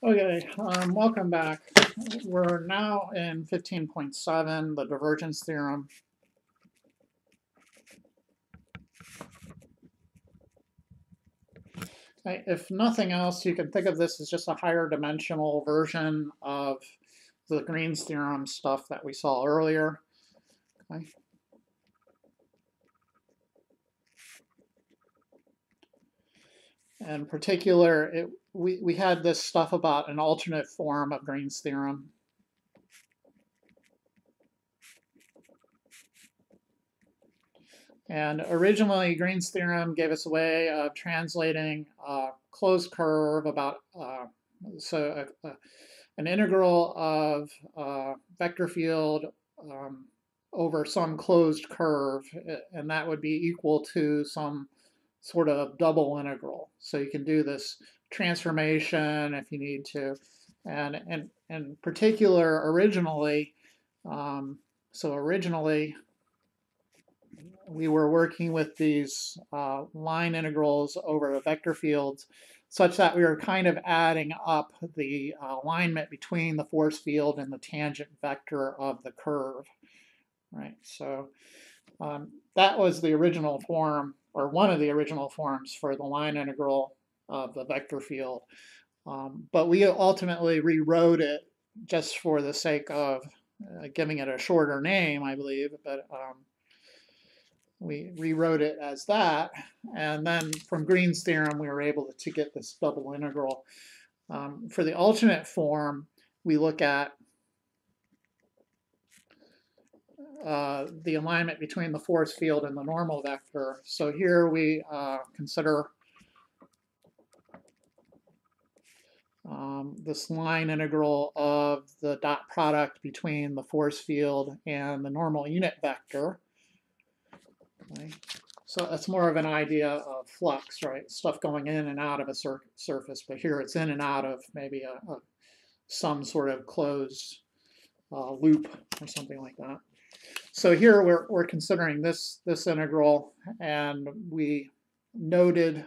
Okay, welcome back. We're now in 15.7, the divergence theorem. Okay, if nothing else, you can think of this as just a higher dimensional version of the Green's theorem stuff that we saw earlier. Okay. In particular, we had this stuff about an alternate form of Green's theorem. And originally, Green's theorem gave us a way of translating a closed curve about, an integral of vector field over some closed curve, and that would be equal to some sort of double integral. So you can do this transformation if you need to. And in particular, originally, we were working with these line integrals over the vector fields such that we were kind of adding up the alignment between the force field and the tangent vector of the curve, right? So that was the original form, or one of the original forms for the line integral of the vector field. But we ultimately rewrote it just for the sake of giving it a shorter name, I believe, but we rewrote it as that, and then from Green's theorem we were able to get this double integral. For the alternate form, we look at the alignment between the force field and the normal vector. So here we consider this line integral of the dot product between the force field and the normal unit vector. Okay. So that's more of an idea of flux, right? Stuff going in and out of a surface, but here it's in and out of maybe some sort of closed loop or something like that. So here we're considering this integral, and we noted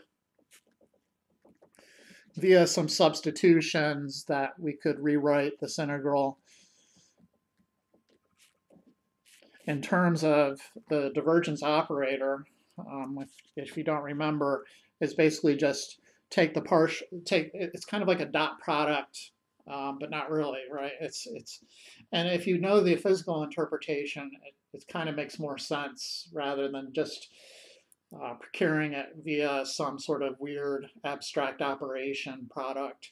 via some substitutions that we could rewrite this integral in terms of the divergence operator, if you don't remember, is basically just take the partial, it's kind of like a dot product, but not really, right? And if you know the physical interpretation, it kind of makes more sense rather than just procuring it via some sort of weird abstract operation product.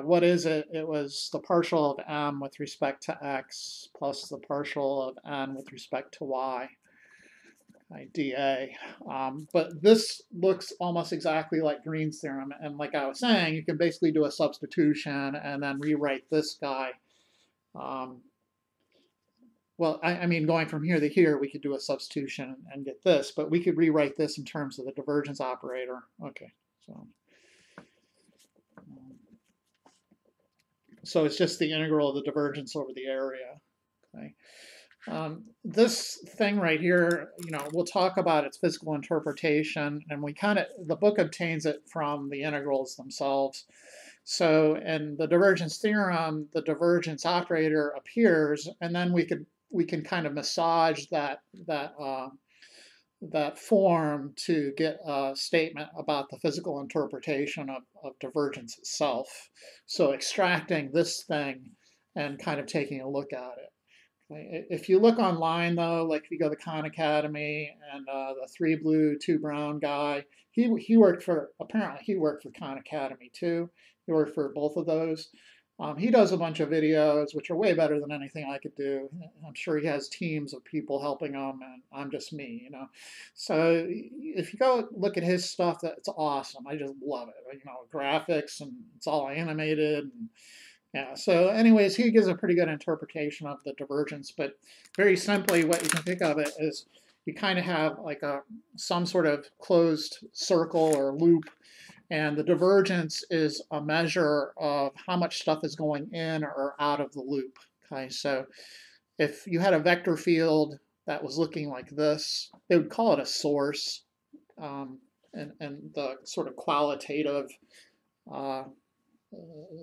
What is it? It was the partial of m with respect to x plus the partial of n with respect to y, dA. But this looks almost exactly like Green's theorem. And like I was saying, you can basically do a substitution and then rewrite this guy. I mean, going from here to here, we could do a substitution and get this, but we could rewrite this in terms of the divergence operator. Okay, so it's just the integral of the divergence over the area. Okay. This thing right here, we'll talk about its physical interpretation, and the book obtains it from the integrals themselves. So in the divergence theorem, the divergence operator appears, and then we can kind of massage that form to get a statement about the physical interpretation of divergence itself. So extracting this thing and kind of taking a look at it. If you look online, though, like if you go to Khan Academy and the 3 blue, 2 brown guy, he worked for Khan Academy too. He worked for both of those. He does a bunch of videos, which are way better than anything I could do. I'm sure he has teams of people helping him, and I'm just me, So if you go look at his stuff, that's awesome. I just love it. Graphics, and it's all animated. And, yeah, so anyways, he gives a pretty good interpretation of the divergence, but very simply what you can think of it is you kind of have like some sort of closed circle or loop, and the divergence is a measure of how much stuff is going in or out of the loop. Okay, so if you had a vector field that was looking like this, they would call it a source. in the sort of qualitative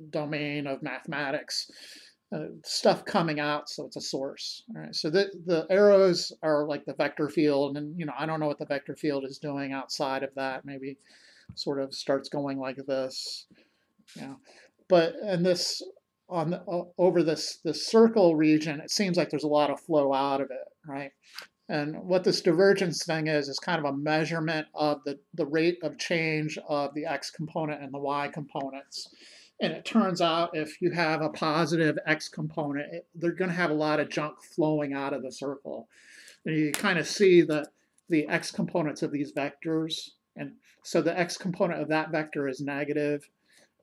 domain of mathematics. Stuff coming out, so it's a source. All right, so the arrows are like the vector field, and I don't know what the vector field is doing outside of that. Maybe sort of starts going like this, But and this on the, over this circle region, it seems like there's a lot of flow out of it, right? And what this divergence thing is kind of a measurement of the rate of change of the x component and the y components. And it turns out if you have a positive x component, they're going to have a lot of junk flowing out of the circle. And you kind of see the x components of these vectors. And so the x component of that vector is negative.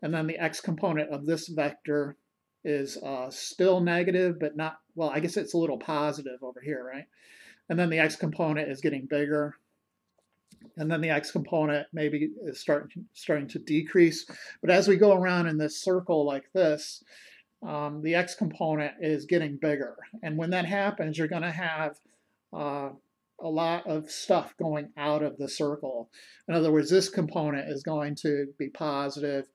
And then the x component of this vector is still negative, but not, well, I guess it's a little positive over here, right? And then the x component is getting bigger. And then the x component maybe is starting to decrease. But as we go around in this circle like this, the x component is getting bigger. And when that happens, you're going to have a lot of stuff going out of the circle. In other words, this component is going to be positive.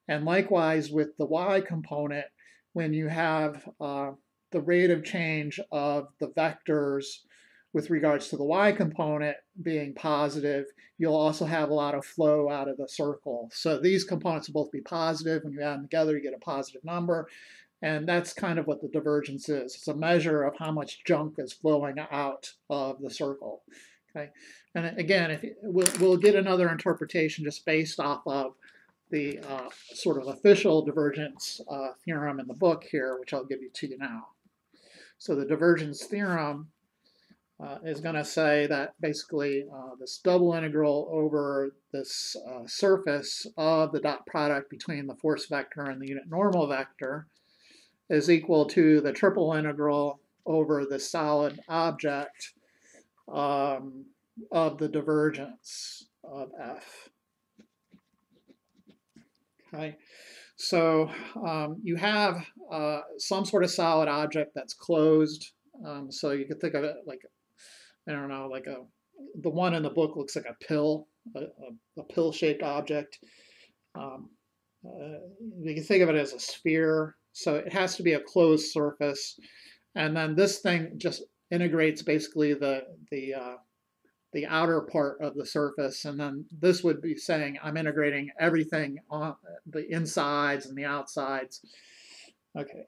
And likewise with the y component, when you have the rate of change of the vectors with regards to the y component being positive, you'll also have a lot of flow out of the circle. So these components will both be positive. When you add them together, you get a positive number. And that's kind of what the divergence is. It's a measure of how much junk is flowing out of the circle. Okay, and again, we'll get another interpretation just based off of the sort of official divergence theorem in the book here, which I'll give you to you now. So the divergence theorem is going to say that basically this double integral over this surface of the dot product between the force vector and the unit normal vector is equal to the triple integral over the solid object of the divergence of F. Okay, so you have some sort of solid object that's closed. So you could think of it like, I don't know, like the one in the book looks like a pill, a pill-shaped object. You can think of it as a sphere. So it has to be a closed surface. And then this thing just integrates basically the outer part of the surface. And then this would be saying I'm integrating everything on the insides and the outsides. Okay,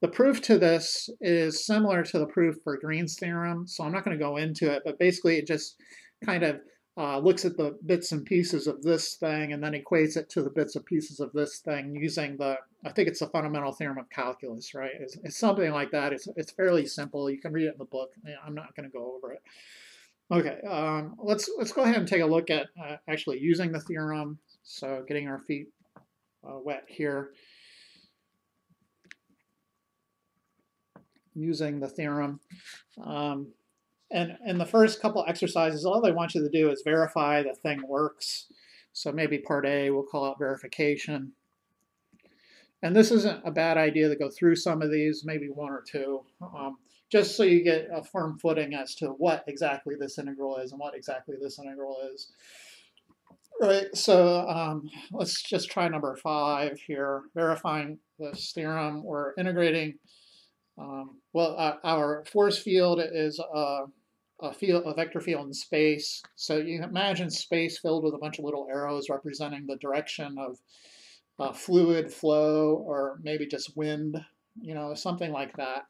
the proof to this is similar to the proof for Green's theorem, so I'm not going to go into it, but basically it just kind of looks at the bits and pieces of this thing and then equates it to the bits and pieces of this thing using I think it's the fundamental theorem of calculus, right? It's something like that. It's fairly simple. You can read it in the book. I'm not going to go over it. Okay, let's go ahead and take a look at actually using the theorem. So getting our feet wet here. Using the theorem. And in the first couple exercises, all they want you to do is verify the thing works. So maybe part A, we'll call it verification. And this isn't a bad idea to go through some of these, maybe one or two, just so you get a firm footing as to what exactly this integral is and what exactly this integral is. Right, so let's just try number 5 here, verifying this theorem. We're integrating our force field is a vector field in space. So you imagine space filled with a bunch of little arrows representing the direction of fluid flow, or maybe just wind, something like that.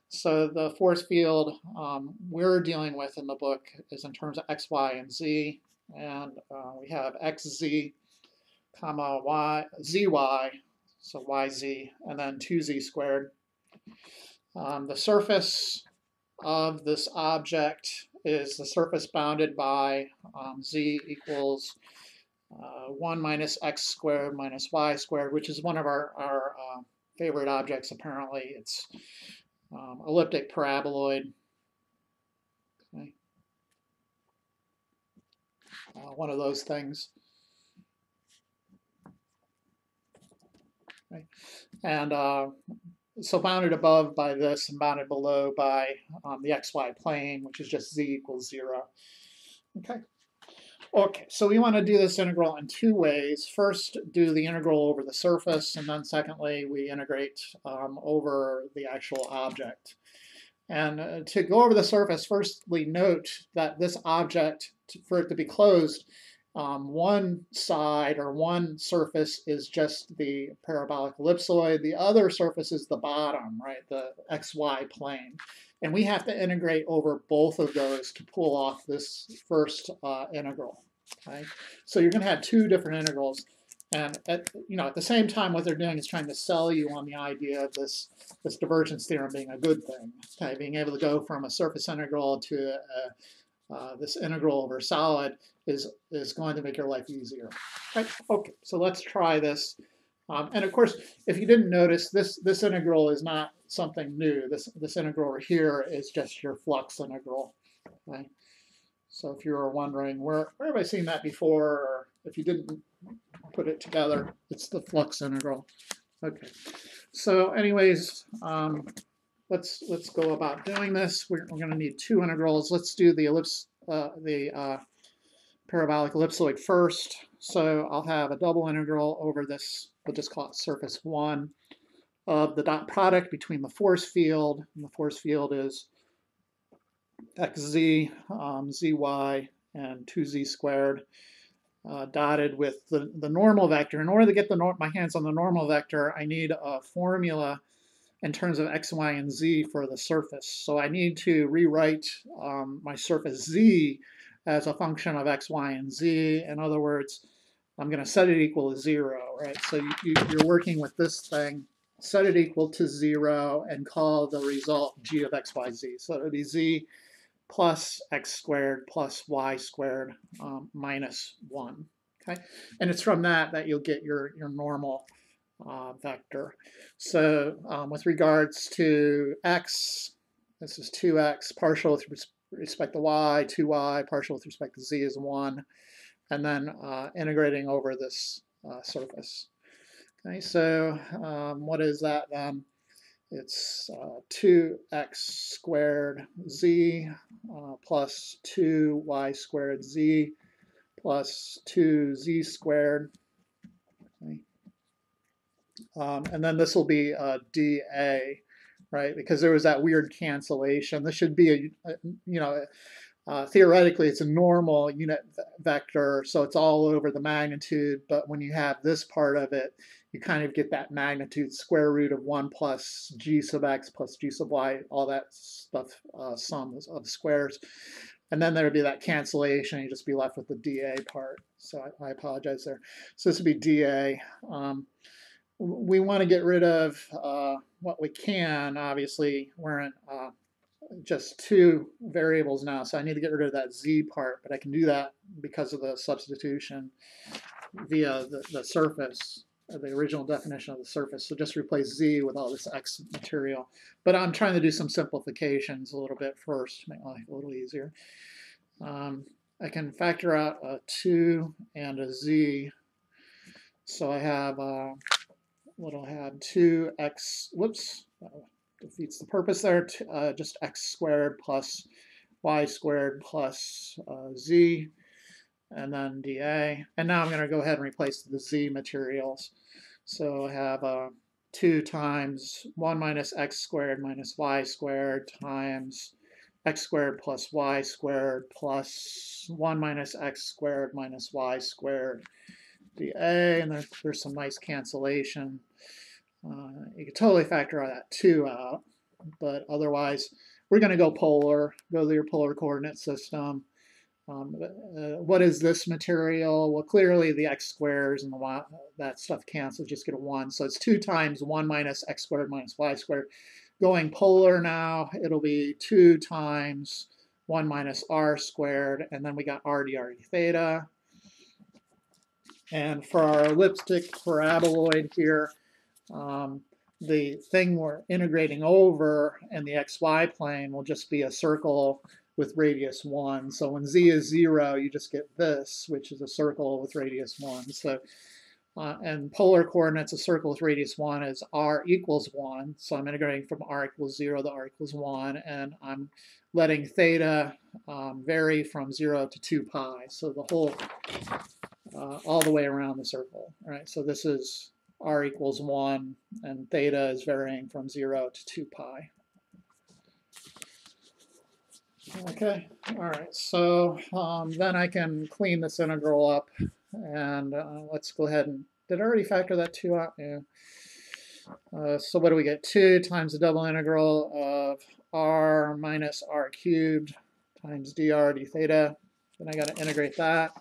So the force field we're dealing with in the book is in terms of x, y, and z. And we have xz, comma, y, zy, so yz, and then 2z squared. The surface of this object is the surface bounded by z equals 1 minus x squared minus y squared, which is one of our favorite objects apparently. It's elliptic paraboloid. Okay. One of those things. Okay. And so bounded above by this and bounded below by the xy plane, which is just z equals 0. Okay. Okay, so we want to do this integral in two ways. First, do the integral over the surface, and then secondly, we integrate over the actual object. And to go over the surface, firstly note that this object, for it to be closed, one side or one surface is just the parabolic ellipsoid. The other surface is the bottom, right, the xy plane. And we have to integrate over both of those to pull off this first integral. Okay? So you're going to have two different integrals. And at the same time, what they're doing is trying to sell you on the idea of this divergence theorem being a good thing. Okay? Being able to go from a surface integral to this integral over solid is going to make your life easier. Right? Okay, so let's try this. And of course, if you didn't notice, this integral is not something new. This integral over here is just your flux integral. Right? So if you were wondering, where have I seen that before, or if you didn't put it together, it's the flux integral. Okay. So anyways, let's go about doing this. We're going to need two integrals. Let's do the parabolic ellipsoid first. So I'll have a double integral over this, we'll just call it surface 1, of the dot product between the force field, and the force field is xz, zy, and 2z squared, dotted with the normal vector. In order to get my hands on the normal vector, I need a formula in terms of x, y, and z for the surface. So I need to rewrite my surface z as a function of x, y, and z. In other words, I'm going to set it equal to 0, right? So you're working with this thing, set it equal to 0, and call the result g of x, y, z. So it would be z plus x squared plus y squared minus 1. Okay, and it's from that you'll get your normal vector. So with regards to x, this is 2x, partial with respect to y, 2y, partial with respect to z is 1, and then integrating over this surface. Okay, so what is that then? It's 2x squared z plus 2y squared z plus 2z squared. Okay. And then this will be dA, right? Because there was that weird cancellation. This should be theoretically, it's a normal unit vector, so it's all over the magnitude. But when you have this part of it, you kind of get that magnitude square root of 1 plus g sub x plus g sub y, all that stuff, sum of squares. And then there would be that cancellation, and you'd just be left with the dA part. So I apologize there. So this would be dA. We want to get rid of what we can. Obviously, we're in just two variables now, so I need to get rid of that z part, but I can do that because of the substitution via the surface, the original definition of the surface. So just replace z with all this x material. But I'm trying to do some simplifications a little bit first to make life a little easier. I can factor out a 2 and a z. So I have what'll have 2x, whoops, defeats the purpose there, just x squared plus y squared plus z, and then dA. And now I'm going to go ahead and replace the z materials. So I have 2 times 1 minus x squared minus y squared times x squared plus y squared plus 1 minus x squared minus y squared dA, and there's some nice cancellation. You could totally factor that 2 out, but otherwise we're going to go polar, go to your polar coordinate system. What is this material? Well, clearly the x squares and that stuff cancels, just get a 1. So it's 2 times 1 minus x squared minus y squared. Going polar now, it'll be 2 times 1 minus r squared, and then we got r d theta. And for our elliptic paraboloid here, the thing we're integrating over in the xy plane will just be a circle with radius 1. So when z is 0, you just get this, which is a circle with radius 1. So and polar coordinates, a circle with radius 1 is r equals 1. So I'm integrating from r equals 0 to r equals 1, and I'm letting theta vary from 0 to 2 pi. So the whole, all the way around the circle, right? So this is r equals 1, and theta is varying from 0 to 2 pi. Okay, all right, so then I can clean this integral up, and let's go ahead and, did I already factor that 2 out? Yeah. So what do we get? 2 times the double integral of r minus r cubed times dr d theta. Then I got to integrate that.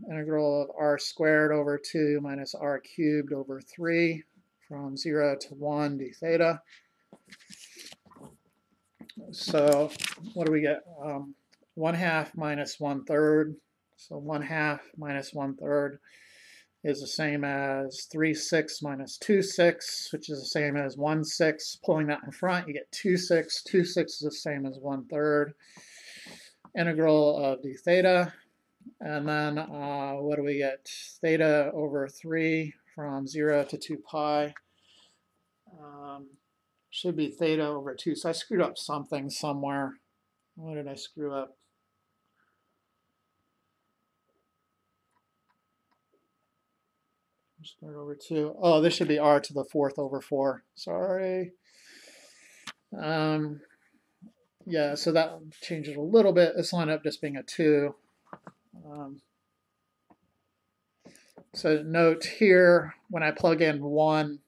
Integral of r squared over 2 minus r cubed over 3 from 0 to 1 d theta. So what do we get? 1/2 minus 1/3. So 1/2 minus 1/3 is the same as 3/6 minus 2/6, which is the same as 1/6. Pulling that in front, you get 2/6. 2/6 is the same as 1/3. Integral of d theta. And then what do we get? Theta over 3 from 0 to 2 pi. Should be theta over 2. So I screwed up something somewhere. What did I screw up? Squared over 2. Oh, this should be r to the 4th over 4. Sorry. Yeah, so that changes a little bit. This will end up just being a 2. So note here, when I plug in 1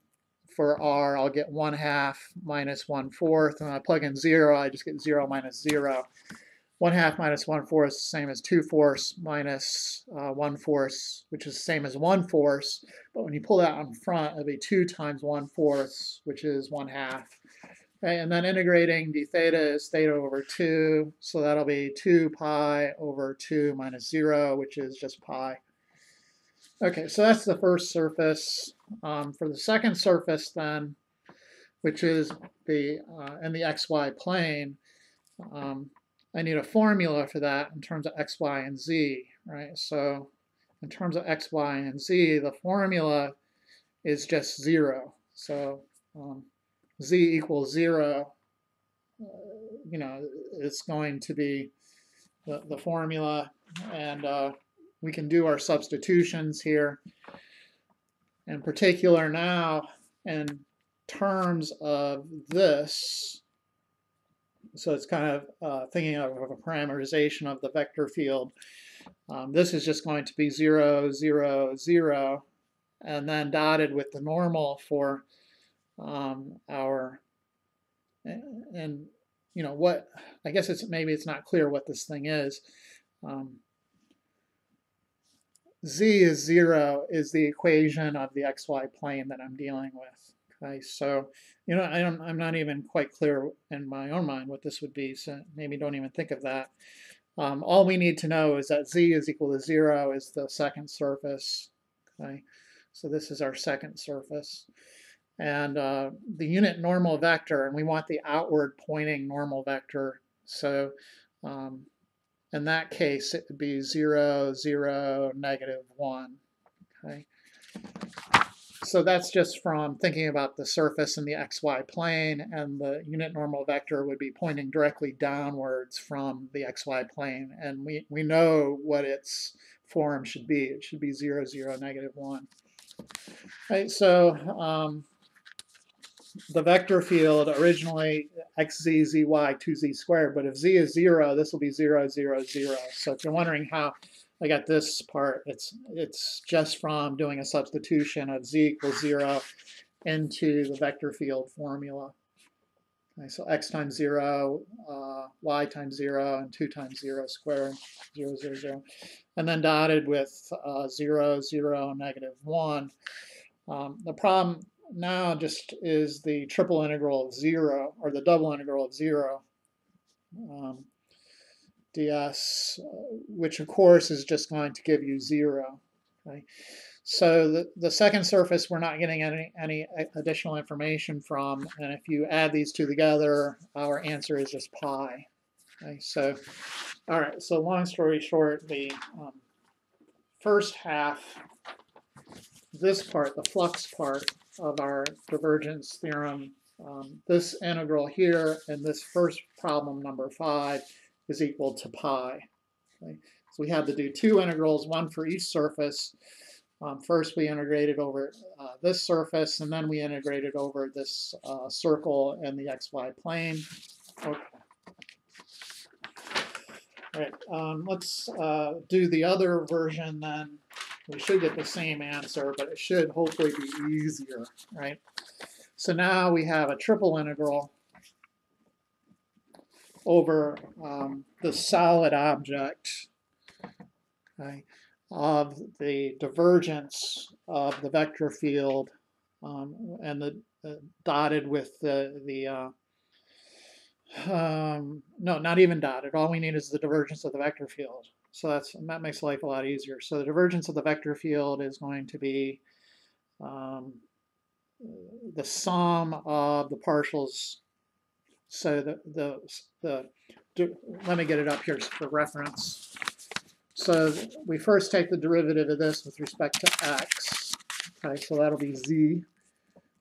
for r, I'll get 1/2 minus 1/4. And when I plug in 0, I just get 0 minus 0. 1/2 minus 1/4 is the same as 2/4 minus 1/4, which is the same as 1/4. But when you pull that out in front, it'll be 2 times 1/4, which is 1/2. Okay, and then integrating d theta is theta over 2. So that'll be 2 pi over 2 minus 0, which is just pi. Okay, so that's the first surface. For the second surface then, which is the in the xy plane, I need a formula for that in terms of x, y, and z, right? So in terms of x, y, and z, the formula is just 0. So z equals 0, you know, it's going to be the formula, and we can do our substitutions here. In particular now, in terms of this, so it's kind of thinking of a parameterization of the vector field. This is just going to be 0, 0, 0, and then dotted with the normal for our, and you know what, I guess maybe it's not clear what this thing is. Z is 0 is the equation of the xy plane that I'm dealing with. Okay, so you know I'm not even quite clear in my own mind what this would be, so maybe don't even think of that. All we need to know is that z is equal to 0 is the second surface. Okay, so this is our second surface, and the unit normal vector, and we want the outward pointing normal vector. So in that case, it would be 0, 0, -1. Okay. So that's just from thinking about the surface in the xy plane, and the unit normal vector would be pointing directly downwards from the xy plane. And we know what its form should be. It should be 0, 0, -1. Right, so the vector field originally xz, zy, 2z squared, but if z is 0, this will be 0, 0, 0. So if you're wondering how I got this part, it's just from doing a substitution of z equals 0 into the vector field formula. Okay, so x times 0, y times 0, and 2 times 0 squared, 0, 0, 0. And then dotted with 0, 0, -1. The problem now just is the triple integral of 0, or the double integral of 0 ds, which of course is just going to give you 0. Okay? So the second surface we're not getting any additional information from, and if you add these two together, our answer is just pi. Okay? So, all right, so long story short, the first half, this part, the flux part of our divergence theorem this integral here in this first problem, number 5, is equal to pi. Okay? So we had to do two integrals, one for each surface. First, we integrated over this surface, and then we integrated over this circle in the xy plane. Okay. All right, let's do the other version then. We should get the same answer, but it should hopefully be easier, right? So now we have a triple integral over the solid object, okay, of the divergence of the vector field and the dotted with no, not even dotted. All we need is the divergence of the vector field. So that makes life a lot easier. So the divergence of the vector field is going to be the sum of the partials. So let me get it up here for reference. So we first take the derivative of this with respect to x. Okay, so that'll be z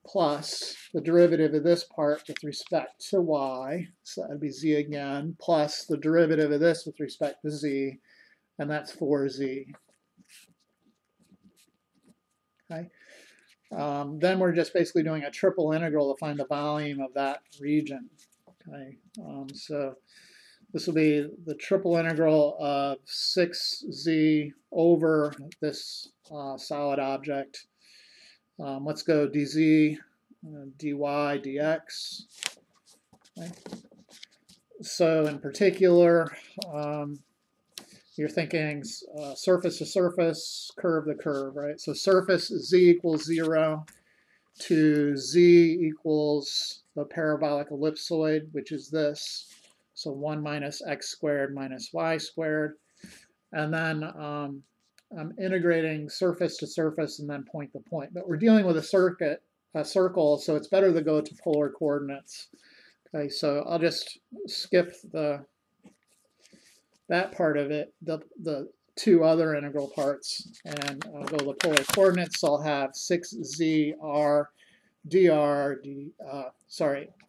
plus the derivative of this part with respect to y. So that'll be z again, plus the derivative of this with respect to z, and that's 4z. Okay. Then we're just basically doing a triple integral to find the volume of that region. Okay. So this will be the triple integral of 6z over this solid object. Let's go dz, dy, dx. Okay. So in particular, you're thinking surface to surface, curve to curve, right? So surface z equals 0 to z equals the parabolic ellipsoid, which is this. So 1 minus x squared minus y squared. And then I'm integrating surface to surface and then point to point. But we're dealing with a circle, so it's better to go to polar coordinates. Okay, so I'll just skip that part of it, the two other integral parts, and I'll go to the polar coordinates. So I'll have 6z r dr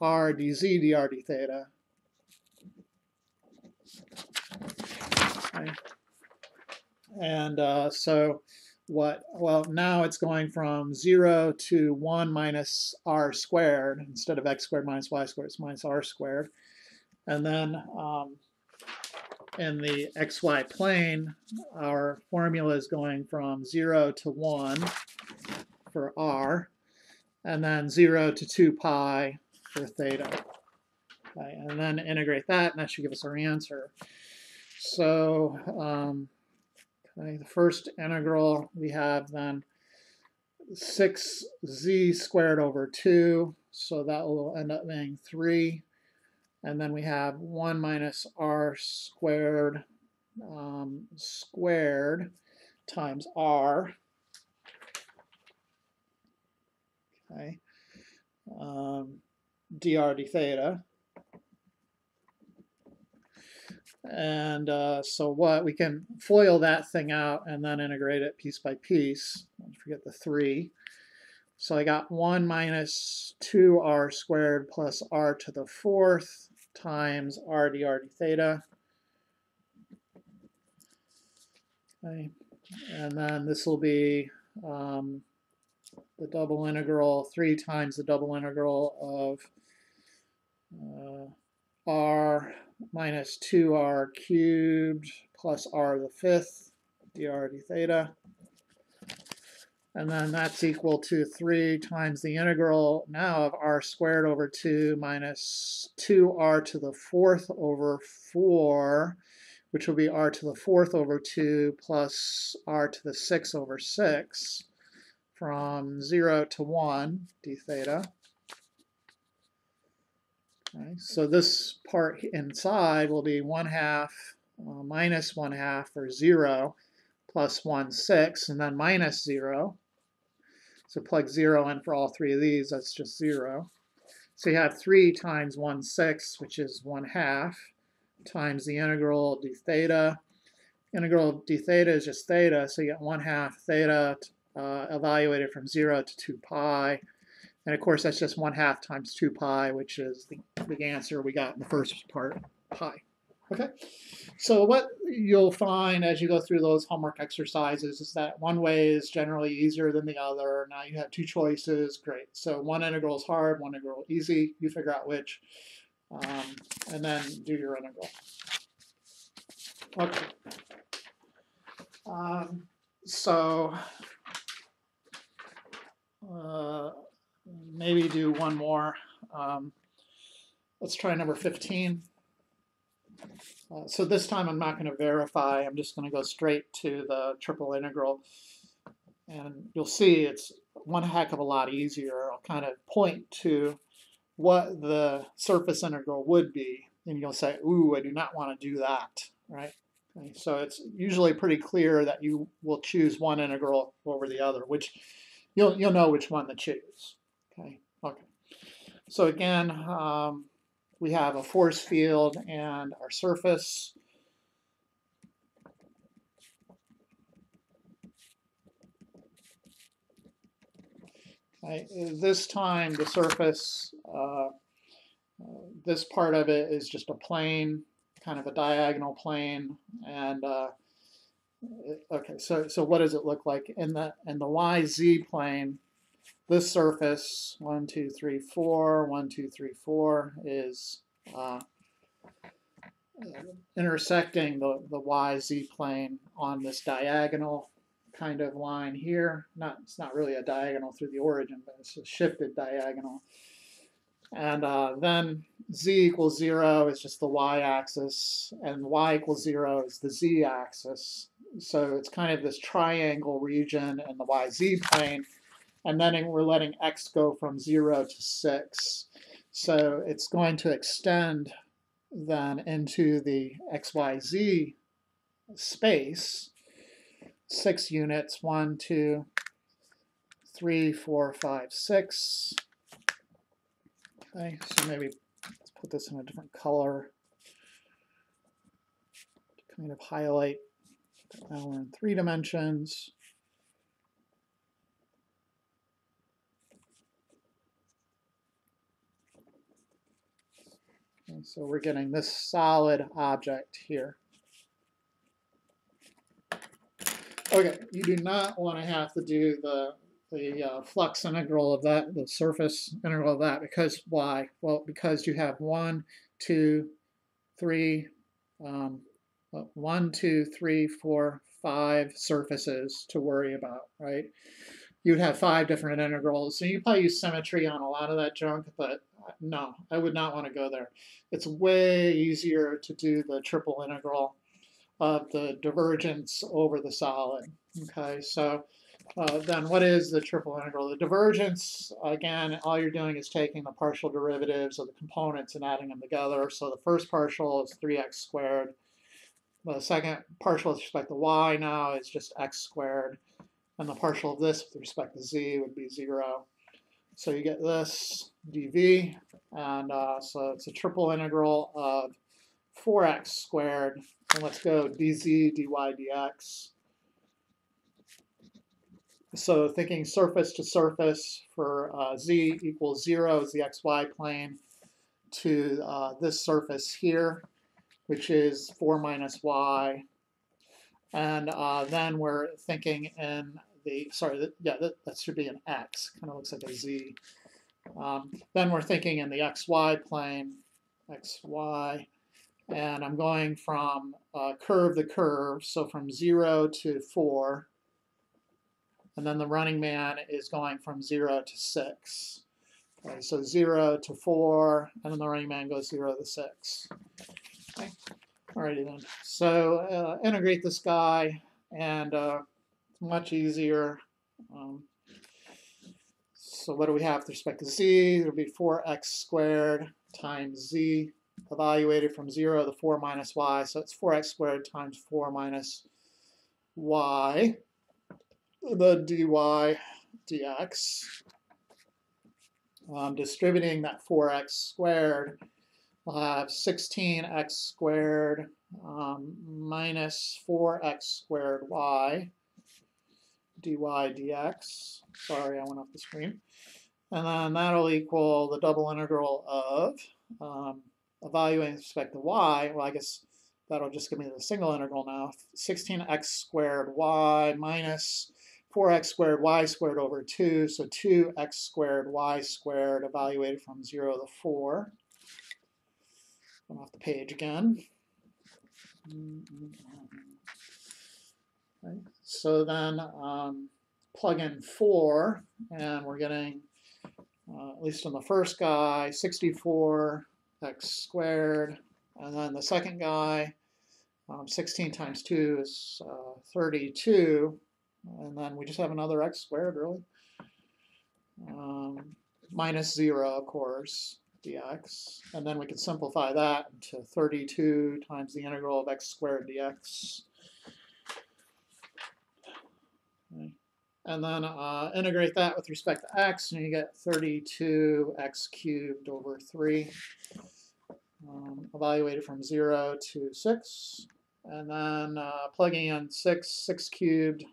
r dz dr d theta. Okay. And so well, now it's going from 0 to 1 minus r squared. Instead of x squared minus y squared, it's minus r squared. And then in the xy plane, our formula is going from 0 to 1 for r, and then 0 to 2 pi for theta. Okay, and then integrate that, and that should give us our answer. So okay, the first integral we have then 6z squared over 2, so that will end up being 3. And then we have 1 minus r squared squared times r. Okay, dr d theta. And so what, we can FOIL that thing out and then integrate it piece by piece. Don't forget the 3. So I got 1 minus 2r squared plus r to the 4th times r dr d theta. Okay. And then this will be the double integral, 3 times the double integral of r minus 2r cubed plus r to the 5th dr d theta. And then that's equal to 3 times the integral now of r squared over 2 minus 2r to the 4th over 4, which will be r to the 4th over 2 plus r to the 6th over 6 from 0 to 1 d theta. Okay, so this part inside will be 1/2 minus 1/2 or 0 plus 1/6 and then minus 0. So plug 0 in for all three of these, that's just 0. So you have 3 times 1/6, which is 1/2, times the integral d theta. Integral of d theta is just theta, so you get 1/2 theta evaluated from 0 to 2 pi. And of course, that's just 1/2 times 2 pi, which is the answer we got in the first part, pi. Okay, so what you'll find as you go through those homework exercises is that one way is generally easier than the other. Now you have two choices, great. So one integral is hard, one integral easy. You figure out which, and then do your integral. Okay. So maybe do one more. Let's try number 15. So this time I'm not going to verify. I'm just going to go straight to the triple integral. And you'll see it's one heck of a lot easier. I'll kind of point to what the surface integral would be. And you'll say, ooh, I do not want to do that, right? Okay, so it's usually pretty clear that you will choose one integral over the other, which you'll know which one to choose. Okay. So again, we have a force field and our surface. Okay. This time the surface, this part of it is just a plane, kind of a diagonal plane, and okay. So what does it look like in the YZ plane? This surface 1, 2, 3, 4, 1, 2, 3, 4 is intersecting the YZ plane on this diagonal kind of line here. It's not really a diagonal through the origin, but it's a shifted diagonal. And then z equals 0 is just the y-axis, and y equals 0 is the z-axis. So it's kind of this triangle region in the YZ plane, and then we're letting x go from 0 to 6. So it's going to extend then into the XYZ space, 6 units, 1, 2, 3, 4, 5, 6. Okay, so maybe let's put this in a different color to kind of highlight that now we're in 3 dimensions. And so we're getting this solid object here. Okay, you do not want to have to do the flux integral of that, the surface integral of that, because why? Well, because you have 1, 2, 3, 1, 2, 3, 4, 5 surfaces to worry about, right? You'd have 5 different integrals, so you probably use symmetry on a lot of that junk, but no, I would not want to go there. It's way easier to do the triple integral of the divergence over the solid. Okay, so then what is the triple integral? The divergence, again, all you're doing is taking the partial derivatives of the components and adding them together. So the first partial is 3x squared. The second partial with respect to y now is just x squared. And the partial of this with respect to z would be 0. So you get this dv, and so it's a triple integral of 4x squared. And let's go dz, dy, dx. So thinking surface to surface for z equals 0 is the xy plane to this surface here, which is 4 minus y. And then we're thinking in the, sorry, that should be an x, kind of looks like a z. Then we're thinking in the xy plane, xy, and I'm going from curve to curve, so from 0 to 4. And then the running man is going from 0 to 6. Okay, so 0 to 4, and then the running man goes 0 to 6. Okay. Alrighty then. So integrate this guy, and it's much easier. So what do we have with respect to z? It'll be 4x squared times z, evaluated from 0 to 4 minus y. So it's 4x squared times 4 minus y. The dy dx. Distributing that 4x squared, we'll have 16x squared minus 4x squared y dy dx. Sorry, I went off the screen. And then that'll equal the double integral of evaluating with respect to y. Well, I guess that'll just give me the single integral now. 16x squared y minus 4x squared y squared over 2. So 2x squared y squared evaluated from 0 to 4. Come off the page again. Right. So then plug in 4, and we're getting, at least in the first guy, 64x squared. And then the second guy, 16 times 2 is 32. And then we just have another x squared, really. Minus 0, of course, dx. And then we can simplify that into 32 times the integral of x squared dx. Okay. And then integrate that with respect to x, and you get 32x cubed over 3, evaluated from 0 to 6. And then plugging in 6 cubed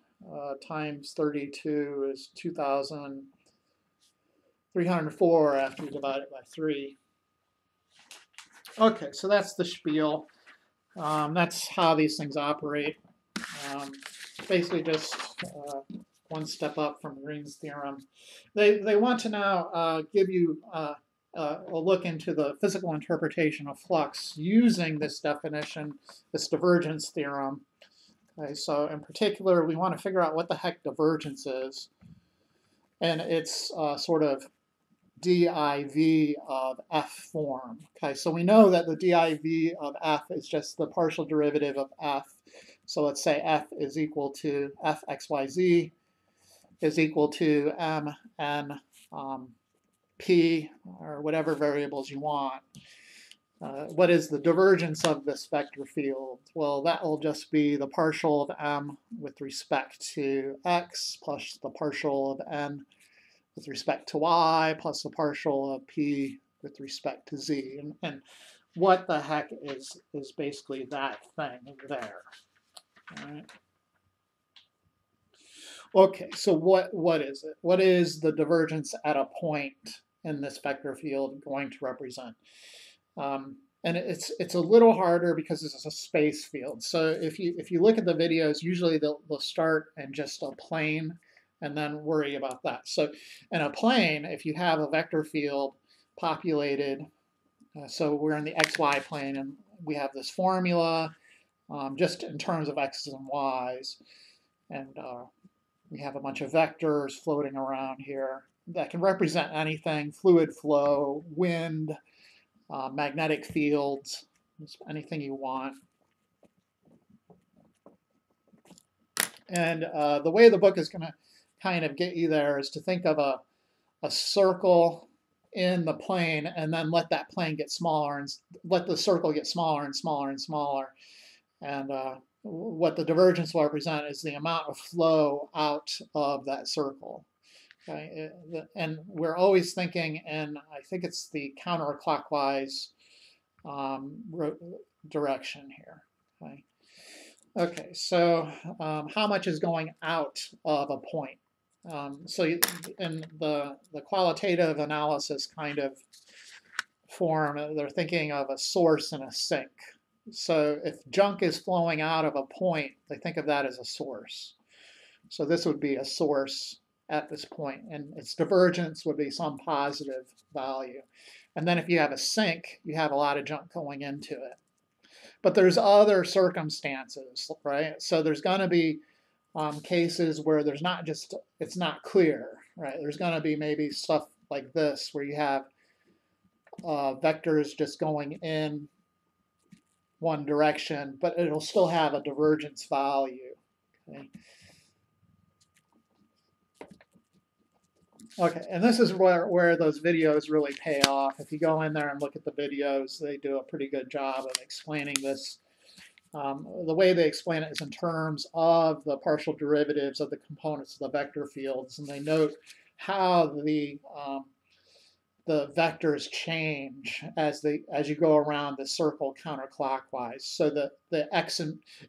times 32 is 2,304 after you divide it by 3. Okay, so that's the spiel. That's how these things operate. Basically just one step up from Green's theorem. They want to now give you a look into the physical interpretation of flux using this definition, this divergence theorem. Okay, so in particular, we want to figure out what the heck divergence is. And it's sort of div of f form. Okay, so we know that the div of f is just the partial derivative of f. So let's say f is equal to fxyz is equal to m n p, or whatever variables you want. What is the divergence of this vector field? Well, that will just be the partial of m with respect to x plus the partial of n with respect to y plus the partial of p with respect to z. And what the heck is basically that thing there. All right. Okay, so what is it? What is the divergence at a point in this vector field going to represent? And it's a little harder because it's a space field. So if you look at the videos, usually they'll start in just a plane and then worry about that. So in a plane, if you have a vector field populated, so we're in the xy plane and we have this formula just in terms of x's and y's, and we have a bunch of vectors floating around here that can represent anything: fluid flow, wind, magnetic fields, anything you want. And the way the book is going to kind of get you there is to think of a circle in the plane and then let that plane get smaller and let the circle get smaller and smaller and smaller. And what the divergence will represent is the amount of flow out of that circle. Okay, and we're always thinking, and I think it's the counterclockwise direction here. Okay, okay, so how much is going out of a point? So in the qualitative analysis kind of form, they're thinking of a source and a sink. So if junk is flowing out of a point, they think of that as a source. So this would be a source at this point, and its divergence would be some positive value. And then if you have a sink, you have a lot of junk going into it. But there's other circumstances, right? So there's going to be cases where there's not just, it's not clear, right? There's going to be maybe stuff like this where you have vectors just going in one direction, but it'll still have a divergence value. Okay. Okay, and this is where those videos really pay off. If you go in there and look at the videos, they do a pretty good job of explaining this. The way they explain it is in terms of the partial derivatives of the components of the vector fields, and they note how the vectors change as you go around the circle counterclockwise. So the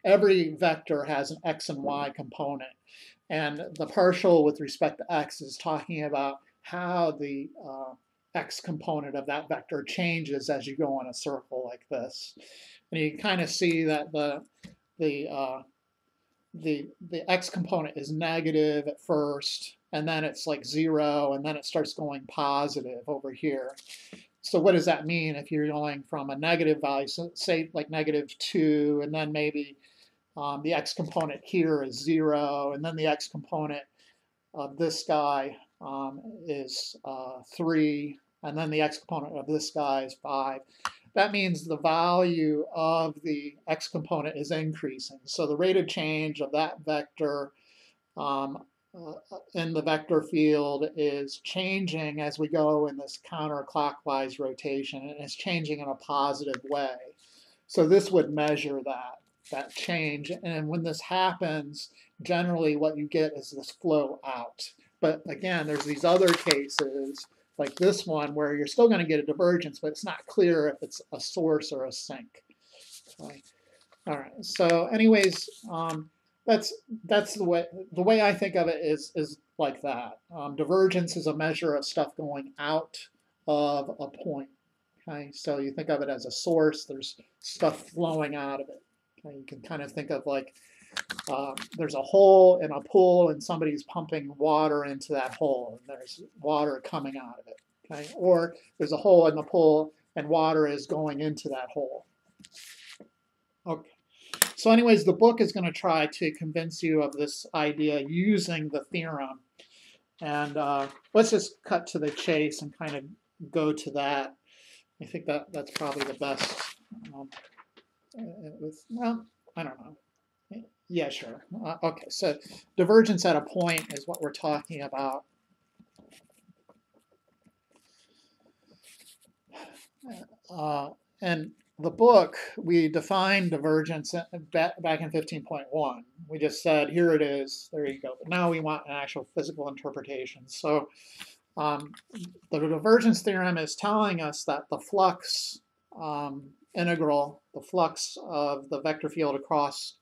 every vector has an x and y component. And the partial with respect to x is talking about how the x component of that vector changes as you go on a circle like this. And you kind of see that the x component is negative at first, and then it's like 0, and then it starts going positive over here. So what does that mean if you're going from a negative value, so say like -2, and then maybe the x component here is 0, and then the x component of this guy is 3, and then the x component of this guy is 5. That means the value of the x component is increasing. So the rate of change of that vector in the vector field is changing as we go in this counterclockwise rotation, and it's changing in a positive way. So this would measure that change, and when this happens, generally what you get is this flow out. But again, there's these other cases like this one where you're still going to get a divergence, but it's not clear if it's a source or a sink. Okay. All right. So anyways, that's the way I think of it is like that. Divergence is a measure of stuff going out of a point. Okay, so you think of it as a source. There's stuff flowing out of it. Okay, you can kind of think of like there's a hole in a pool, and somebody's pumping water into that hole, and there's water coming out of it. Okay, or there's a hole in the pool, and water is going into that hole. Okay. So anyways, the book is going to try to convince you of this idea using the theorem. And let's just cut to the chase and kind of go to that. I think that's probably the best. Well, I don't know. Yeah, sure. Okay, so divergence at a point is what we're talking about. And the book, we defined divergence back in 15.1. We just said, here it is, there you go. But now we want an actual physical interpretation. So the divergence theorem is telling us that the flux integral, the flux of the vector field across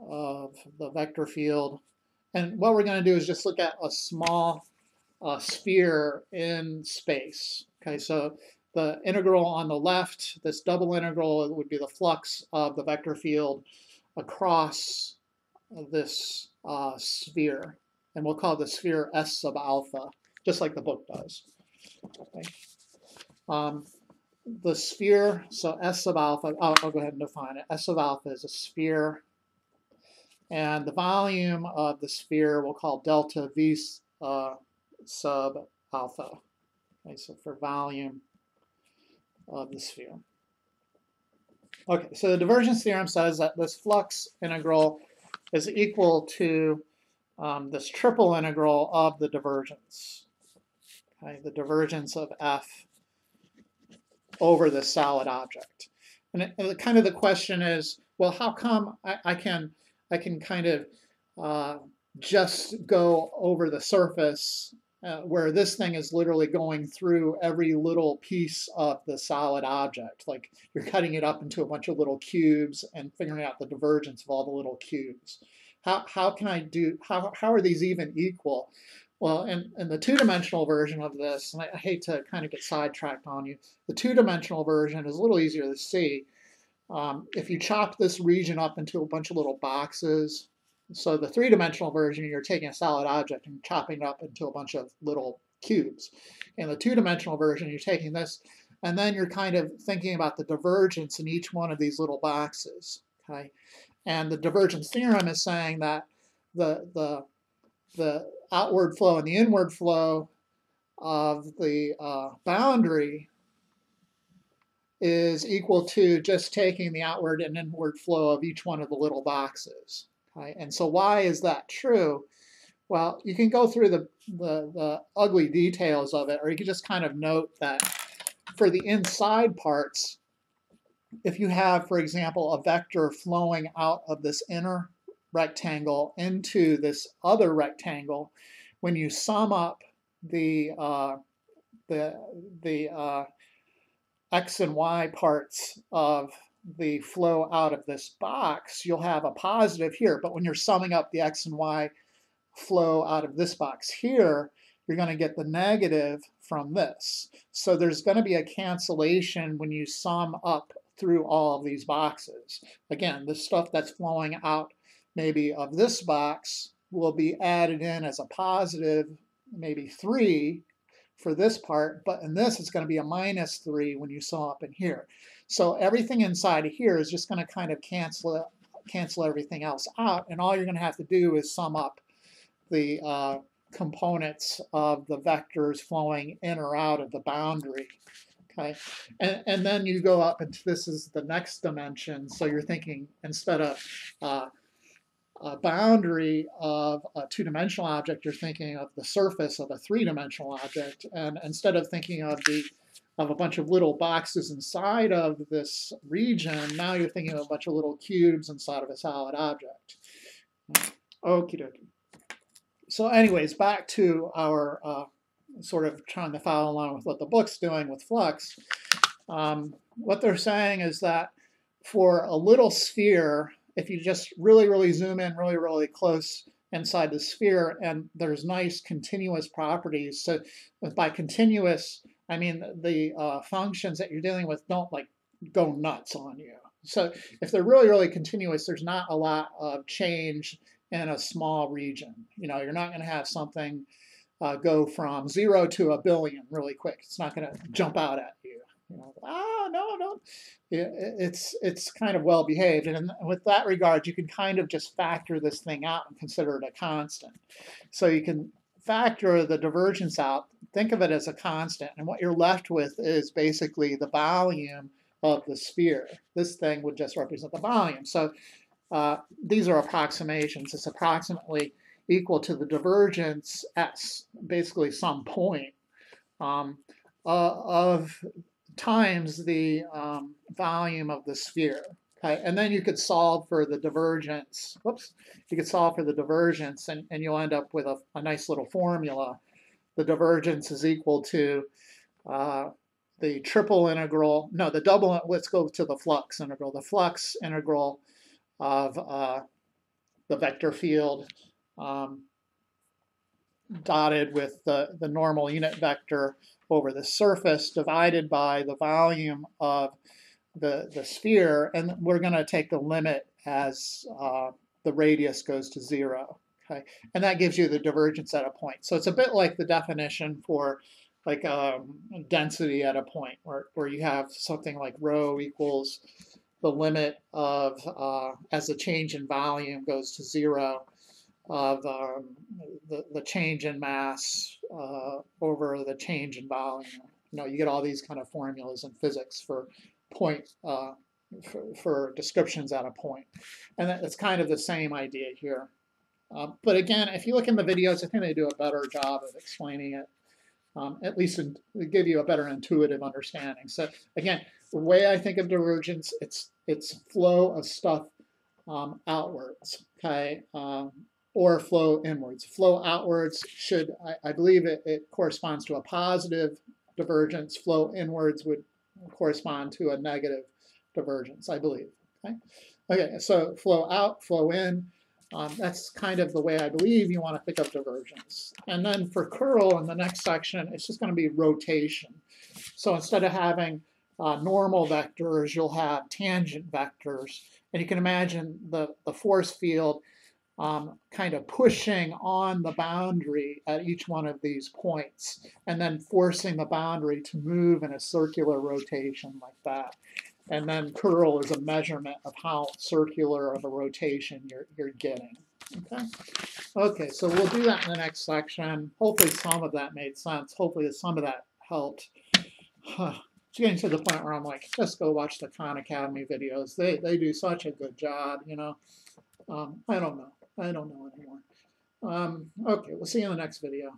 of the vector field, and what we're going to do is just look at a small sphere in space. Okay, so the integral on the left, this double integral, would be the flux of the vector field across this sphere. And we'll call the sphere S sub alpha, just like the book does. Okay. The sphere, so S sub alpha, I'll go ahead and define it. S sub alpha is a sphere. And the volume of the sphere we'll call delta V sub alpha. Okay, so for volume of the sphere. Okay, so the divergence theorem says that this flux integral is equal to this triple integral of the divergence. Okay, the divergence of F over the solid object. And kind of the question is, well, how come I can kind of just go over the surface where this thing is literally going through every little piece of the solid object. Like you're cutting it up into a bunch of little cubes and figuring out the divergence of all the little cubes. How can I do, how are these even equal? Well, in the two-dimensional version of this, and I hate to kind of get sidetracked on you, the two-dimensional version is a little easier to see. If you chop this region up into a bunch of little boxes, so the three-dimensional version, you're taking a solid object and chopping it up into a bunch of little cubes. In the two-dimensional version, you're taking this, and then you're kind of thinking about the divergence in each one of these little boxes. Okay, and the divergence theorem is saying that the outward flow and the inward flow of the boundary is equal to just taking the outward and inward flow of each one of the little boxes. Okay? And so why is that true? Well, you can go through the ugly details of it, or you can just kind of note that for the inside parts, if you have, for example, a vector flowing out of this inner rectangle into this other rectangle, when you sum up the X and Y parts of the flow out of this box, you'll have a positive here. But when you're summing up the X and Y flow out of this box here, you're going to get the negative from this. So there's going to be a cancellation when you sum up through all of these boxes. Again, the stuff that's flowing out maybe of this box will be added in as a positive, maybe 3 for this part, but in this it's going to be a -3 when you sum up in here. So everything inside of here is just going to kind of cancel everything else out, and all you're going to have to do is sum up the components of the vectors flowing in or out of the boundary. Okay, and then you go up into, this is the next dimension, so you're thinking instead of a boundary of a two-dimensional object, you're thinking of the surface of a three-dimensional object, and instead of thinking of a bunch of little boxes inside of this region, now you're thinking of a bunch of little cubes inside of a solid object. Okie dokie. So anyways, back to our sort of trying to follow along with what the book's doing with flux. What they're saying is that for a little sphere, if you just really zoom in really close inside the sphere, and there's nice continuous properties. So by continuous, I mean the functions that you're dealing with don't like go nuts on you. So if they're really continuous, there's not a lot of change in a small region. You know, you're not going to have something go from 0 to 1 billion really quick. It's not going to jump out at you. You know, no. It's kind of well behaved, and with that regard, you can kind of just factor this thing out and consider it a constant. So you can factor the divergence out, think of it as a constant, and what you're left with is basically the volume of the sphere. This thing would just represent the volume. So these are approximations. It's approximately equal to the divergence at basically some point of times the volume of the sphere. Okay, and then you could solve for the divergence. Whoops, you could solve for the divergence, and you'll end up with a nice little formula. The divergence is equal to the triple integral. No, the double. Let's go to the flux integral. The flux integral of the vector field dotted with the normal unit vector over the surface divided by the volume of the sphere, and we're going to take the limit as the radius goes to 0. Okay, and that gives you the divergence at a point. So it's a bit like the definition for like density at a point, where you have something like rho equals the limit of as the change in volume goes to 0 of the change in mass over the change in volume. You know, you get all these kind of formulas in physics for point for descriptions at a point, and it's kind of the same idea here. But again, if you look in the videos, I think they do a better job of explaining it. At least give you a better intuitive understanding. So again, the way I think of divergence, it's flow of stuff outwards, okay, or flow inwards. Flow outwards should, I believe it corresponds to a positive divergence. Flow inwards would correspond to a negative divergence, I believe. Okay, okay, so flow out, flow in. That's kind of the way I believe you want to think of divergence. And then for curl in the next section, it's just going to be rotation. So instead of having normal vectors, you'll have tangent vectors. And you can imagine the force field kind of pushing on the boundary at each one of these points, and then forcing the boundary to move in a circular rotation like that. And then curl is a measurement of how circular of a rotation you're getting. Okay. Okay, so we'll do that in the next section. Hopefully some of that made sense. Hopefully some of that helped. It's getting to the point where I'm like, just go watch the Khan Academy videos. They do such a good job, you know. I don't know anymore. Okay, we'll see you in the next video.